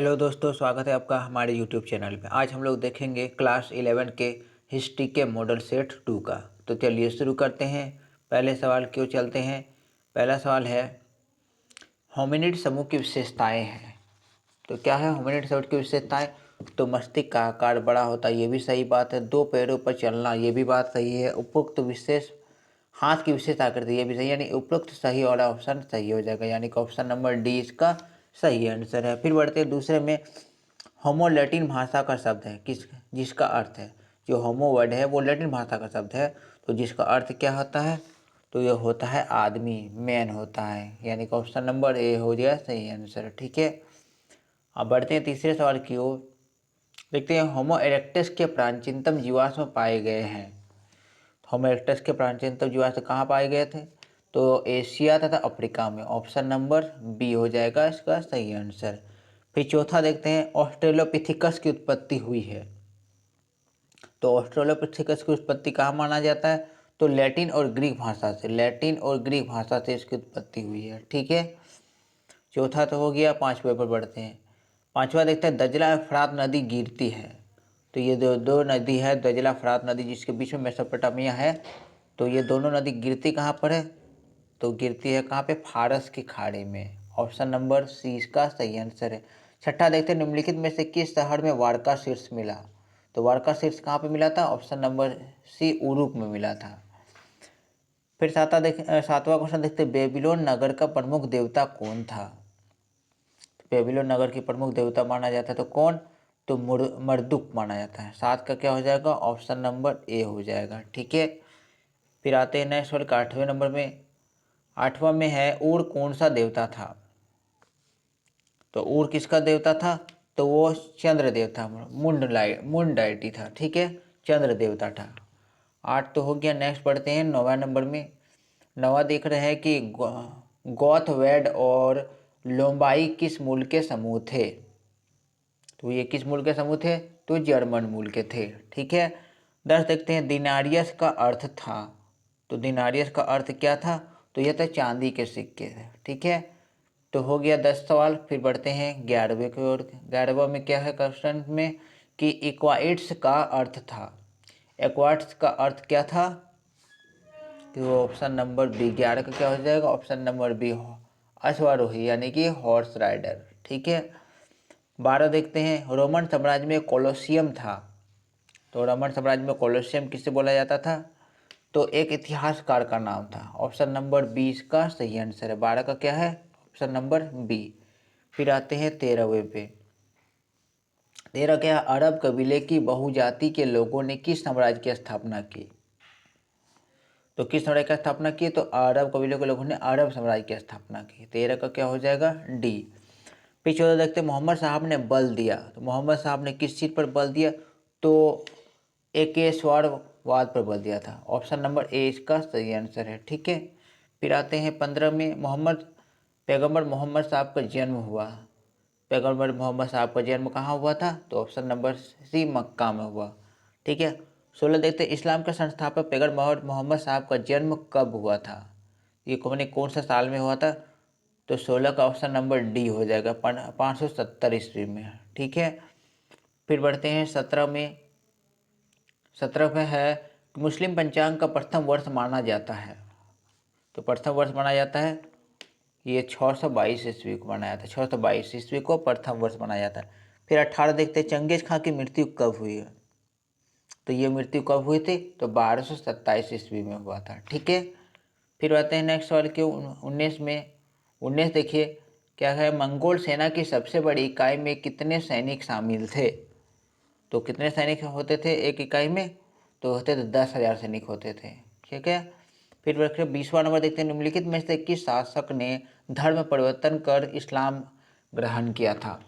Hello दोस्तों, स्वागत है आपका हमारे यूट्यूब चैनल पे। आज हम लोग देखेंगे क्लास 11 के हिस्ट्री के मॉडल सेट 2 का। तो चलिए शुरू करते हैं। पहले सवाल क्यों चलते हैं। पहला सवाल है होमिनिड समूह की विशेषताएं हैं। तो क्या है होमिनिड समूह की विशेषताएं। तो मस्तिष्क का आकार बड़ा होता है, ये भी सही बात है। दो पैरों पर चलना, ये भी बात सही है। उपयुक्त विशेष हाथ की विशेष आकृति, ये भी सही, यानी उपयुक्त सही वाला ऑप्शन सही हो जाएगा, यानी कि ऑप्शन नंबर डी इसका सही आंसर है। फिर बढ़ते हैं दूसरे में। होमो लैटिन भाषा का शब्द है किस जिसका अर्थ है, जो होमो वर्ड है वो लैटिन भाषा का शब्द है, तो जिसका अर्थ क्या होता है, तो यह होता है आदमी, मैन होता है, यानी कि ऑप्शन नंबर ए हो गया सही आंसर। ठीक है, अब बढ़ते हैं तीसरे सवाल की ओर। देखते हैं होमो इरेक्टस के प्राचीनतम जीवाश्म पाए गए हैं। होमो इरेक्टस के प्राचीनतम जीवाश्म कहाँ पाए गए थे, तो एशिया तथा अफ्रीका में, ऑप्शन नंबर बी हो जाएगा इसका सही आंसर। फिर चौथा देखते हैं ऑस्ट्रेलोपिथिकस की उत्पत्ति हुई है। तो ऑस्ट्रेलोपिथेकस की उत्पत्ति कहाँ माना जाता है, तो लैटिन और ग्रीक भाषा से, लैटिन और ग्रीक भाषा से इसकी उत्पत्ति हुई है। ठीक है, चौथा तो हो गया। पांचवे पर बढ़ते हैं। पांचवा देखते हैं दजला फरात नदी गिरती है। तो ये दो दो नदी है, दजला फरात नदी, जिसके बीच में मेसोपोटामिया है। तो ये दोनों नदी गिरती कहाँ पर है, तो गिरती है कहाँ पे, फारस की खाड़ी में, ऑप्शन नंबर सी इसका सही आंसर है। छठा देखते हैं निम्नलिखित में से किस शहर में वारका शीर्ष मिला। तो वारका शीर्ष कहाँ पे मिला था, ऑप्शन नंबर सी उरूप में मिला था। फिर सातवां क्वेश्चन देखते हैं बेबीलोन नगर का प्रमुख देवता कौन था। बेबीलोन नगर की प्रमुख देवता माना जाता है तो कौन, तो मर्दुक माना जाता है। सात का क्या हो जाएगा, ऑप्शन नंबर ए हो जाएगा। ठीक है, फिर आते हैं नेक्स्ट वर्ग 8वें नंबर में। 8वां में है ऊर कौन सा देवता था। तो ऊर किसका देवता था, तो वो चंद्र देवता, मुंड डाइटी था। ठीक है, चंद्र देवता था। 8 तो हो गया। नेक्स्ट पढ़ते हैं 9वां नंबर में। 9वां देख रहे हैं कि गौथ वेड और लोम्बाई किस मूल के समूह थे। तो ये किस मूल के समूह थे, तो जर्मन मूल के थे। ठीक है, 10 देखते हैं दिनारियस का अर्थ था। तो दिनारियस का अर्थ क्या था, तो यह था चांदी के सिक्के थे। ठीक है, तो हो गया 10 सवाल। फिर बढ़ते हैं 11वें की ओर। 11वां में क्या है क्वेश्चन में कि इक्वाइट्स का अर्थ था। एक्वाट्स का अर्थ क्या था, तो ऑप्शन नंबर बी। 11 का क्या हो जाएगा, ऑप्शन नंबर बी अश्वारोही, यानी कि हॉर्स राइडर। ठीक है, 12 देखते हैं रोमन साम्राज्य में कोलोसियम था। तो रोमन साम्राज्य में कोलोसियम किससे बोला जाता था, तो एक इतिहासकार का नाम था, ऑप्शन नंबर 20 का सही आंसर है। 12 का क्या है, ऑप्शन नंबर बी। फिर आते हैं 13वें पे। 13 क्या है, अरब कबीले की बहुजाति के लोगों ने किस साम्राज्य की स्थापना की। तो किस साम्राज्य की स्थापना की, तो अरब कबीले के लोगों ने अरब साम्राज्य की स्थापना की। 13 का क्या हो जाएगा, डी। फिर 14 देखते हैं मोहम्मद साहब ने बल दिया। तो मोहम्मद साहब ने किस चीज़ पर बल दिया, तो एकेश्वरवाद पर बल दिया था, ऑप्शन नंबर ए इसका सही आंसर है। ठीक है, फिर आते हैं 15 में। पैगंबर मोहम्मद साहब का जन्म हुआ। पैगंबर मोहम्मद साहब का जन्म कहाँ हुआ था, तो ऑप्शन नंबर सी मक्का में हुआ। ठीक है, 16 देखते हैं इस्लाम के संस्थापक पैगंबर मोहम्मद साहब का जन्म कब हुआ था, ये कौन सा साल में हुआ था, तो 16 का ऑप्शन नंबर डी हो जाएगा, 570 ईस्वी में। ठीक है, फिर बढ़ते हैं 17 में। 17 में है मुस्लिम पंचांग का प्रथम वर्ष माना जाता है। तो प्रथम वर्ष माना जाता है, ये 622 ईस्वी को बनाया था, 622 ईस्वी को प्रथम वर्ष बनाया जाता है। फिर 18 देखते हैं चंगेज खां की मृत्यु कब हुई है। तो ये मृत्यु कब हुई थी, तो 1227 ईस्वी में हुआ था। ठीक है, फिर आते हैं नेक्स्ट सवाल के 19 में। 19 देखिए क्या है, मंगोल सेना की सबसे बड़ी इकाई में कितने सैनिक शामिल थे। तो कितने सैनिक होते थे एक इकाई में, तो होते थे 10,000 सैनिक होते थे। ठीक है, फिर रखिए 20वां नंबर देखते हैं निम्नलिखित में से किस शासक ने धर्म परिवर्तन कर इस्लाम ग्रहण किया था।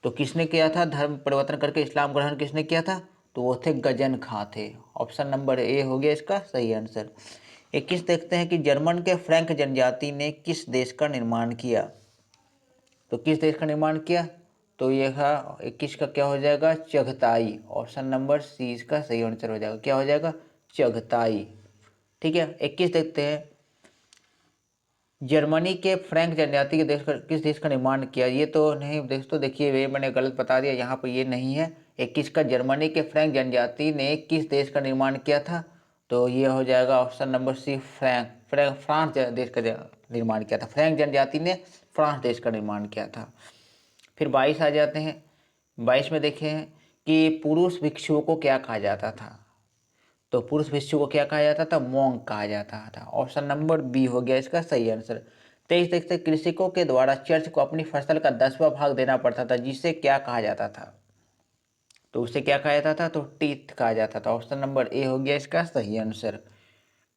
तो किसने किया था, धर्म परिवर्तन करके इस्लाम ग्रहण किसने किया था, तो वो थे गजन खां थे, ऑप्शन नंबर ए हो गया इसका सही आंसर। 21 देखते हैं कि जर्मन के फ्रैंक जनजाति ने किस देश का निर्माण किया। तो किस देश का निर्माण किया, तो ये था 21 का क्या हो जाएगा, चगताई, ऑप्शन नंबर सी इसका सही आंसर हो जाएगा, क्या हो जाएगा, चगताई। ठीक है, 21 देखते हैं जर्मनी के फ्रैंक जनजाति के किस देश का निर्माण किया? ये तो नहीं दोस्तों, देखिए ये मैंने गलत बता दिया, यहाँ पर ये नहीं है। 21 का जर्मनी के फ्रैंक जनजाति ने किस देश का निर्माण किया था? तो ये हो जाएगा ऑप्शन नंबर सी, फ्रांस देश का निर्माण किया था। फ्रैंक जनजाति ने फ्रांस देश का निर्माण किया था। फिर 22 आ जाते हैं। 22 में देखें कि पुरुष भिक्षुओं को क्या कहा जाता था? तो पुरुष भिक्षु को क्या कहा जाता था? मॉन्क कहा जाता था। ऑप्शन नंबर बी हो गया इसका सही आंसर। 23 देखते कृषकों के द्वारा चर्च को अपनी फसल का 10वां भाग देना पड़ता था, जिसे क्या कहा जाता था? तो उसे क्या कहा जाता था? तो टीथ कहा जाता था। ऑप्शन नंबर ए हो गया इसका सही आंसर।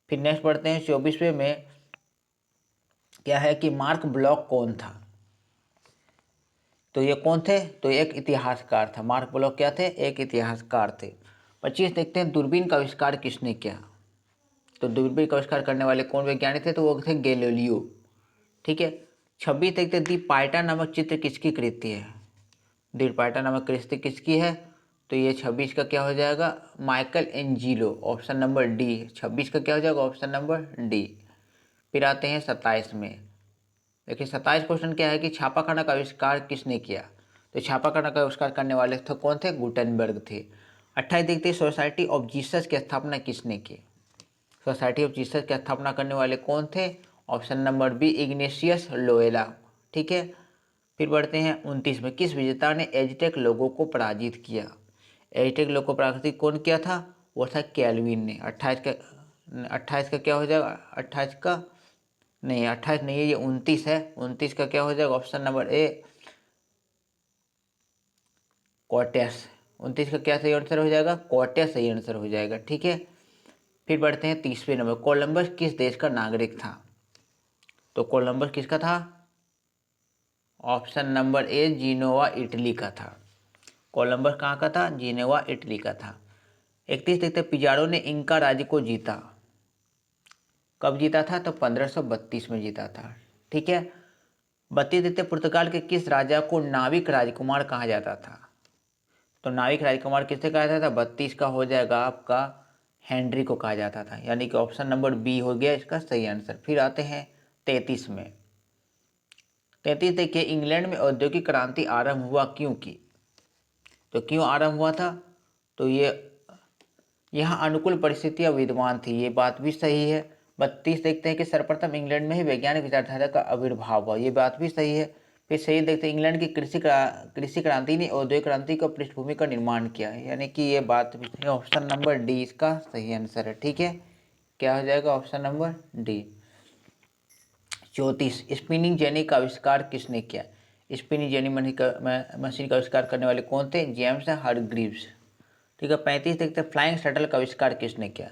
फिर नेक्स्ट पढ़ते हैं 24वें में, क्या है कि मार्क ब्लॉक कौन था? तो ये कौन थे? तो एक इतिहासकार था। मार्क ब्लॉक क्या थे? एक इतिहासकार थे। 25 देखते हैं दूरबीन का आविष्कार किसने किया? तो दूरबीन का आविष्कार करने वाले कौन वैज्ञानिक थे? तो वो थे गैलीलियो। ठीक है। 26 देखते दी पाइटा नामक चित्र किसकी कृति है? दी पाइटा नामक कृति किसकी है? तो ये 26 का क्या हो जाएगा? Michael Angelo. Option number D. 26 का क्या हो जाएगा? Option number D. फिर आते हैं 27 में। देखिए 27 क्वेश्चन क्या है कि छापाखाना का आविष्कार किसने किया? तो छापाखाना का आविष्कार करने वाले तो कौन थे? गुटेनबर्ग थे। 28 देखते सोसाइटी ऑफ जीसस की स्थापना किसने की? सोसाइटी ऑफ जीसस की स्थापना करने वाले कौन थे? Option number B, Ignatius Loyola. ठीक है। फिर बढ़ते हैं 29 में, किस विजेता ने एजटेक लोगों को पराजित किया? एजटेक लोगों को पराजित कौन किया था? वो था कैल्विन ने। 28 का क्या हो जाएगा? 28 का नहीं, 28 नहीं है, ये 29 है। 29 का क्या हो जाएगा? ऑप्शन नंबर ए, कॉर्टेस। 29 का क्या सही आंसर हो जाएगा? कॉर्टेस सही आंसर हो जाएगा। ठीक है। फिर बढ़ते हैं 30वें नंबर, कोलंबस किस देश का नागरिक था? तो कोलंबस किसका था? Option number A, Genoa Italy का था। कोलंबस कहाँ का था? जिनेवा इटली का था। 31 देखते पिजारो ने इंका राज्य को जीता, कब जीता था? तो 1532 में जीता था। ठीक है। 32 देखते पुर्तगाल के किस राजा को नाविक राजकुमार कहा जाता था? तो नाविक राजकुमार किससे कहा जाता था? 32 का हो जाएगा आपका हेनरी को कहा जाता था, यानी कि ऑप्शन नंबर बी हो गया इसका सही आंसर। फिर आते हैं 33 में। 33 देखिए इंग्लैंड में औद्योगिक क्रांति आरंभ हुआ क्यों की? तो क्यों आरंभ हुआ था? तो ये यहाँ अनुकूल परिस्थितियाँ विद्यमान थी, ये बात भी सही है। 32 देखते हैं कि सर्वप्रथम इंग्लैंड में ही वैज्ञानिक विचारधारा का आविर्भाव हुआ, ये बात भी सही है। फिर सही देखते हैं इंग्लैंड की कृषि क्रांति ने औद्योगिक क्रांति का पृष्ठभूमि का निर्माण किया है, यानी कि ये बात भी सही। ऑप्शन नंबर डी इसका सही आंसर है। ठीक है। क्या हो जाएगा? Option number D. 34 spinning jenny का आविष्कार किसने किया? स्पिनिंग जेनी मशीन का आविष्कार करने वाले कौन थे? James Hargreaves. ठीक है। 35 देखते हैं फ्लाइंग शटल का आविष्कार किसने किया?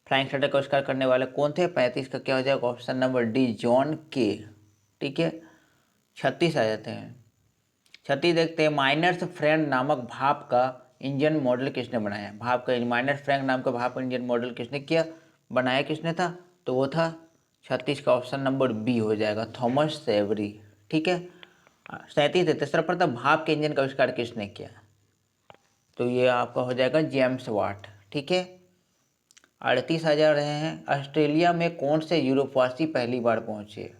फ्लाइंग शटल का आविष्कार करने वाले कौन थे? 35 का क्या हो जाएगा? ऑप्शन नंबर डी, जॉन के। ठीक है। 36 आ जाते हैं। 36 देखते हैं माइनर्स फ्रैंक नामक भाप का इंजन मॉडल किसने बनाया? भाप का माइनर्स फ्रैंक नाम का भाप का इंजन मॉडल किसने किया, बनाया किसने था? तो वो था 36 का ऑप्शन नंबर बी हो जाएगा, थॉमस सेवरी। ठीक है। 37 देते सर्वप्रथम भाप के इंजन का आविष्कार किसने किया? तो ये आपका हो जाएगा जेम्स वाट। ठीक है। 38 आ जा रहे हैं। ऑस्ट्रेलिया में कौन से यूरोपवासी पहली बार पहुंचे?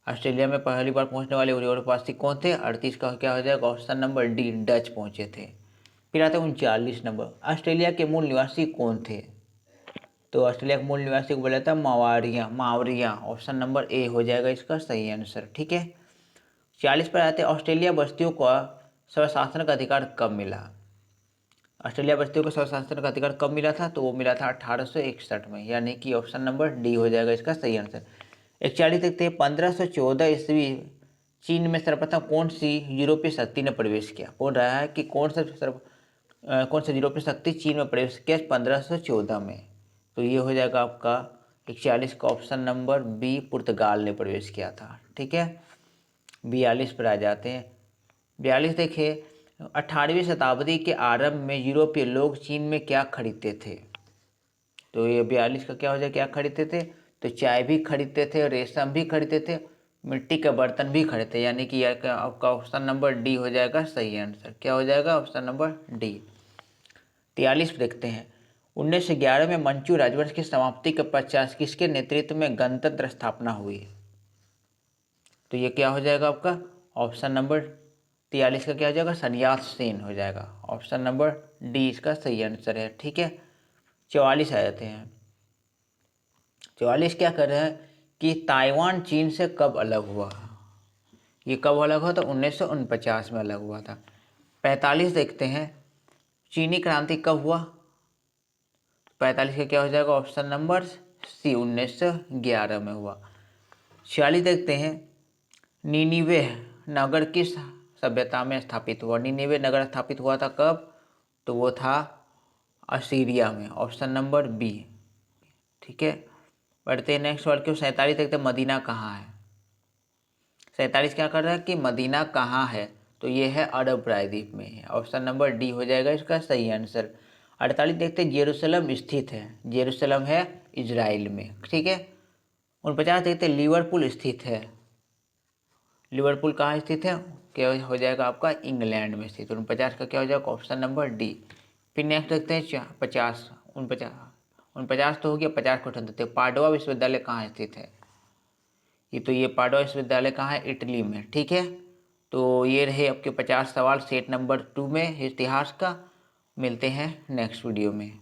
ऑस्ट्रेलिया में पहली बार पहुंचने वाले यूरोपवासी कौन थे? 38 का क्या हो जाएगा? ऑप्शन नंबर डी, डच पहुंचे थे। फिर आते हैं 39 नंबर, ऑस्ट्रेलिया के मूल निवासी कौन थे? तो ऑस्ट्रेलिया के मूल निवासी को बोला था मावरिया। ऑप्शन नंबर ए हो जाएगा इसका सही आंसर। ठीक है। 40 पर आते हैं ऑस्ट्रेलिया बस्तियों को स्वशासन का अधिकार कब मिला? ऑस्ट्रेलिया बस्तियों को स्वशासन का अधिकार कब मिला था? तो वो मिला था 1861 में, यानी कि ऑप्शन नंबर डी हो जाएगा इसका सही आंसर। 41 देखते हैं 1514 ईस्वी चीन में सर्वप्रथम कौन सी यूरोपीय शक्ति ने प्रवेश किया? बोल रहा है कि कौन सा यूरोपीय शक्ति चीन में प्रवेश किया 1514 में? तो ये हो जाएगा आपका 41 का ऑप्शन नंबर बी, पुर्तगाल ने प्रवेश किया था। ठीक है। 42 पर आ जाते हैं। 42 देखिए 18वीं शताब्दी के आरंभ में यूरोपीय लोग चीन में क्या खरीदते थे? तो ये 42 का क्या हो जाए? क्या खरीदते थे? तो चाय भी खरीदते थे, रेशम भी खरीदते थे, मिट्टी का बर्तन भी खरीदते, यानी कि आपका ऑप्शन नंबर डी हो जाएगा सही आंसर। क्या हो जाएगा? Option number D. 43 देखते हैं 1911 में मंचू राजवंश की समाप्ति के पश्चात किसके नेतृत्व में गणतंत्र स्थापना हुई? तो ये क्या हो जाएगा आपका ऑप्शन नंबर 43 का क्या हो जाएगा, सन्यास सेन हो जाएगा। ऑप्शन नंबर डी इसका सही आंसर है। ठीक है, 44 आ जाते हैं। 44 क्या कर रहे हैं कि ताइवान चीन से कब अलग हुआ? ये कब अलग हुआ? तो 1949 में अलग हुआ था। 45 देखते हैं, चीनी क्रांति कब हुआ? 45 का क्या हो जाएगा ऑप्शन नंबर सी, 1911 में हुआ। 46 देखते हैं, नीनीवे नगर किस सभ्यता में स्थापित हुआ? नीनीवे नगर स्थापित हुआ था कब? तो वो था असीरिया में। Option number B. ठीक है, बढ़ते हैं नेक्स्ट सवाल के। 47 देखते हैं, मदीना कहाँ है? 47 क्या कर रहा है कि मदीना कहाँ है? तो ये है अरब प्रायद्वीप में है। ऑप्शन नंबर डी हो जाएगा इसका सही आंसर। 48 देखते हैं, जेरूसलम स्थित है? जेरूसलम है इजराइल में। ठीक है, 49 देखते हैं, लिवरपूल स्थित है? लिवरपूल कहाँ स्थित है? क्या हो जाएगा आपका इंग्लैंड में स्थित। 49 का क्या हो जाएगा ऑप्शन नंबर डी। फिर नेक्स्ट देखते हैं 50, 49 तो हो गया, 50 को उठा देते हैं, पाडवा विश्वविद्यालय कहाँ स्थित है? ये पाडवा विश्वविद्यालय कहाँ है? इटली में। ठीक है, तो ये रहे आपके 50 सवाल सेट नंबर 2 में इतिहास का। मिलते हैं नेक्स्ट वीडियो में।